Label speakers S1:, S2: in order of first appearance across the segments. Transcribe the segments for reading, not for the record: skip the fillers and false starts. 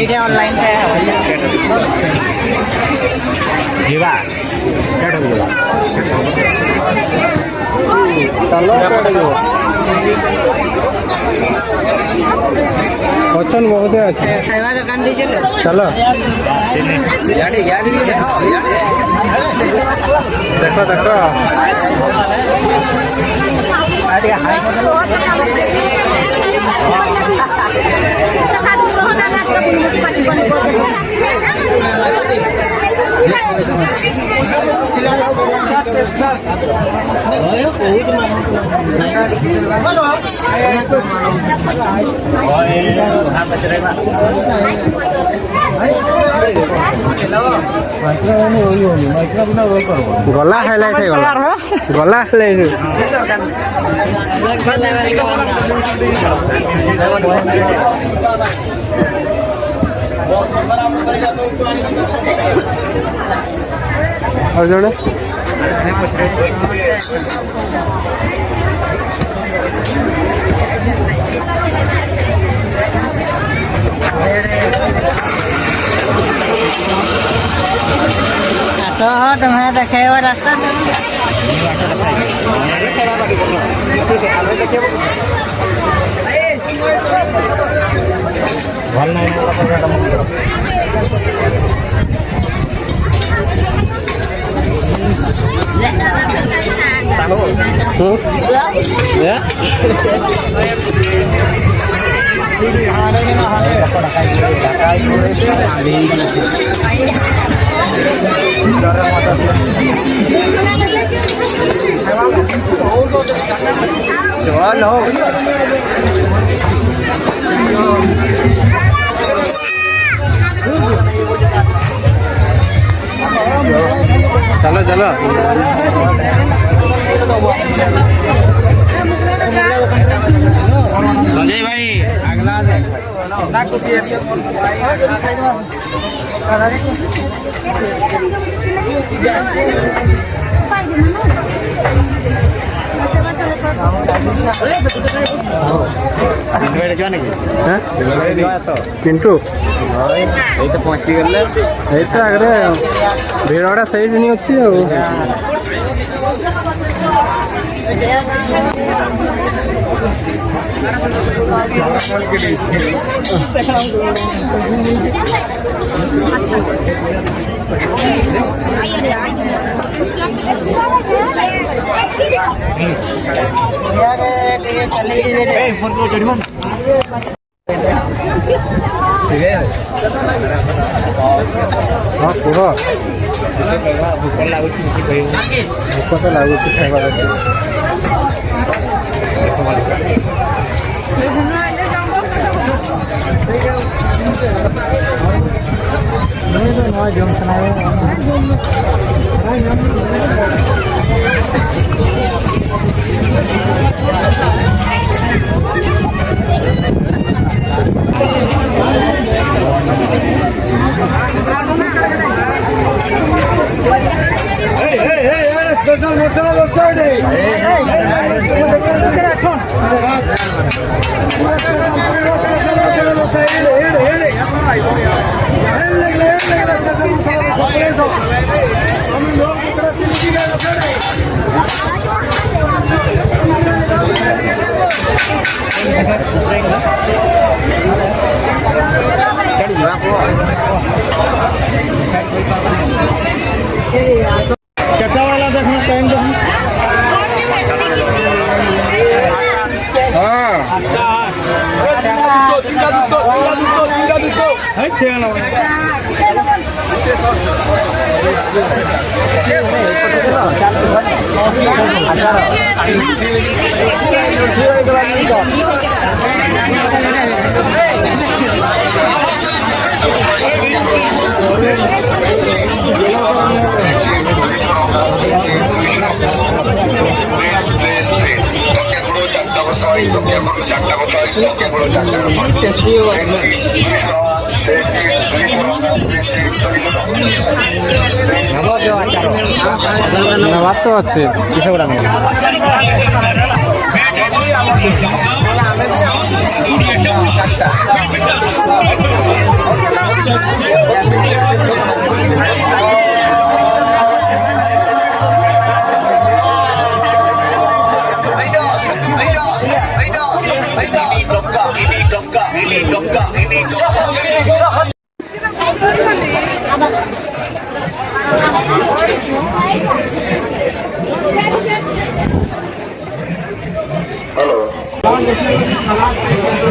S1: ଏଇଟା ଅନଲାଇନ୍
S2: ଯିବା ଯିବା ଅଛନ୍ ବହୁତ ଅଛି
S1: ଖାଇବା ଦୋକାନ ଦେଇଛ
S2: ଚାଲ ଦେଖ ଦେଖ गला हाईलाइट है गला हाईलाइट और जोड़े
S1: तो तुम्हें देखे रास्ता
S2: भल चलो चलो संजय भाई अगला पिंटू तो पहुँची गले तो आगे भिड़ा सही नहीं अच्छी हाँ कुह भूक लगुच भूक तो लगुच खाइबा कैसा वाला देखना टाइम नवा तो अच्छे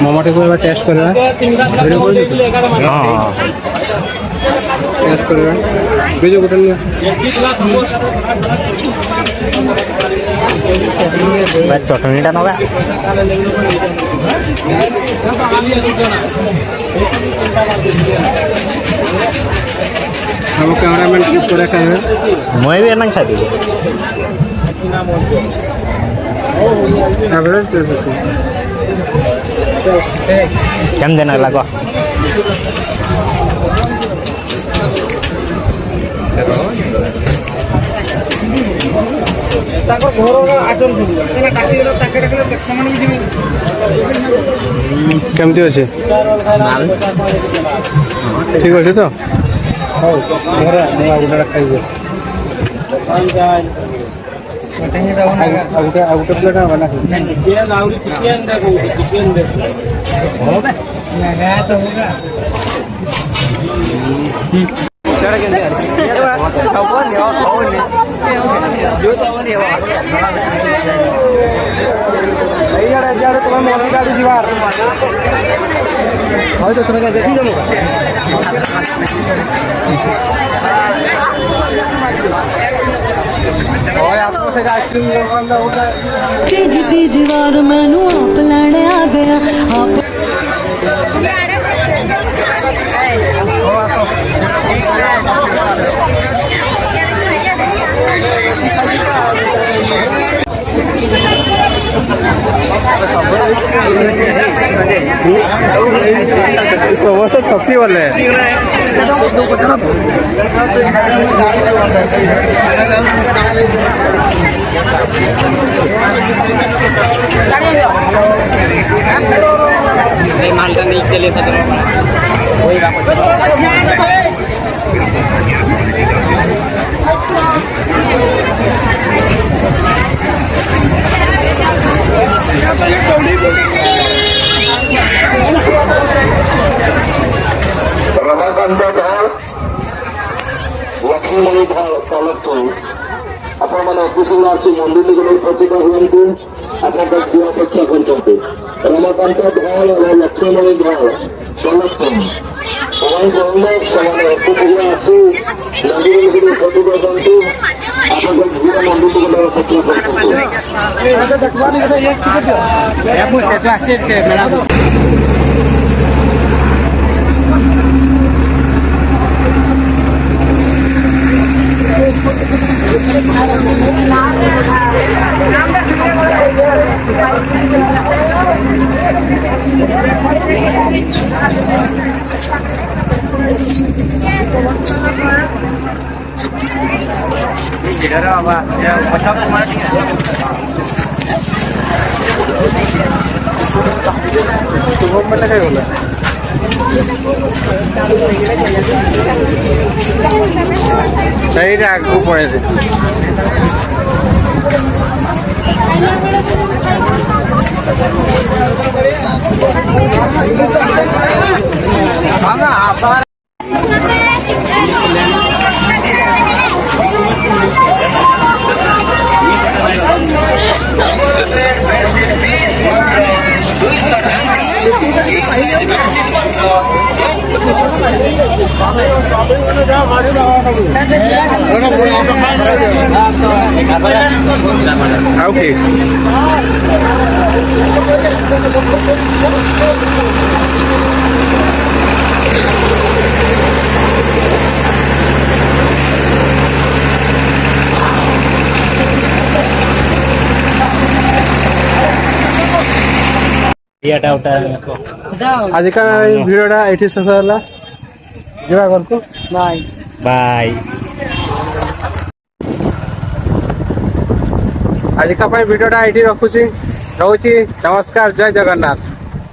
S2: मोमोटी को एक टेस्ट कर टेस्ट कर बीजो होटल
S3: चटनीटा नवा
S2: हम कैमरामैन की पूरा खाए
S3: मैं भी एना खाई
S2: एवरेज
S3: केम देना लगो
S2: केमती अच्छे ठीक अच्छे तो खाइबे आउट प्लेट बना तुम्हें गाड़ी जीवार तो तुम्हें देखी जाओ
S4: जिद्दी जीवार मैनू आप लैने आ गया आप
S2: समोसा थपी वाले
S3: मालदा नहीं के लिए वही
S5: रमाकांत ढाल लक्ष्मीमणि ढाल कलेक्टर आपण मैंने कुशल आसी मंदिर निकट प्रतिभा हुए आपको अपेक्षा करते रमाकांत ढाल और लक्ष्मीमणि ढाल कलेक्टर ସେମାନେ ଏକୁଟିଆ ଆସି ମନ୍ଦିର ଭିତରେ ପ୍ରତିଭା କରନ୍ତୁ ଆପଣଙ୍କ ଝିଅ ମନ୍ଦିରକୁ ଗଲେ ଅପେକ୍ଷା କରୁଛନ୍ତି।
S2: ସେଇଟା ଆଗକୁ ପଳେଇছে Okay. आज का भिडियोटा ये शेष है जा घर को
S1: बाय
S3: बाय
S2: आज का भिडियोटा ये रखुची ରହୁଛି ନମସ୍କାର, ଜୟ ଜଗନ୍ନାଥ।